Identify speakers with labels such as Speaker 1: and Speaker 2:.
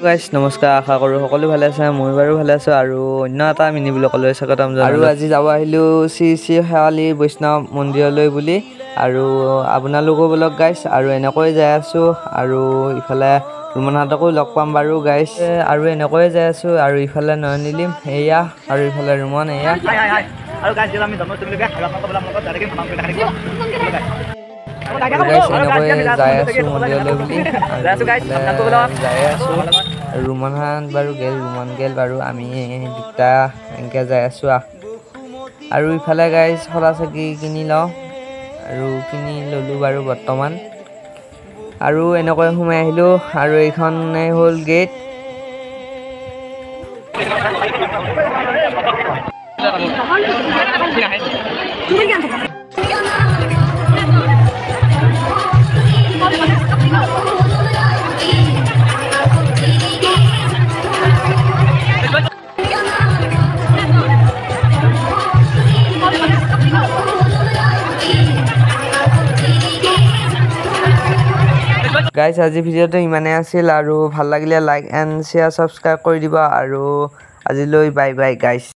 Speaker 1: গাইছ নমস্কাৰ, আশা কৰোঁ সকলো ভালে আছে। মই বাৰু ভালে আছোঁ আৰু অন্য এটা মিনি ব্লগলৈ স্বাগতম জনালোঁ। আৰু আজি যাব আহিলোঁ শ্ৰী শ্ৰী শেৱালী বৈষ্ণৱ মন্দিৰলৈ বুলি। আৰু আপোনালোকো ব্লগ গাইছ আৰু এনেকৈ যাই আছোঁ আৰু ইফালে ৰুমনহঁতকো লগ পাম বাৰু গাইছ। আৰু এনেকৈয়ে যাই আছোঁ আৰু ইফালে নয়নিলিম এয়া আৰু ইফালে ৰুমন এয়া আৰু গাইছ আমি জন্মাষ্টমীলৈকে আৰু আপোনালোকৰ ডাইৰেক্ট প্ৰমাণ কৰি দেখাই দিম। এনেকৈ যাই আছোঁ মন্দিৰলৈ বুলি যাই আছোঁ। ৰুমনহান বাৰু গেল, ৰুমন গেল বাৰু, আমি দুটা এনেকৈ যাই আছোঁ আৰু ইফালে গাইছ সৰা চাকি কিনি লওঁ আৰু কিনি ল'লোঁ বাৰু বৰ্তমান। আৰু এনেকৈ সোমাই আহিলোঁ আৰু এইখনেই হ'ল গেট। গাইছ আজি ভিডিঅ'টো ইমানেই আছিল আৰু ভাল লাগিলে লাইক এণ্ড শ্বেয়াৰ ছাবস্ক্ৰাইব কৰি দিবা আৰু আজিলৈ বাই বাই গাইছ।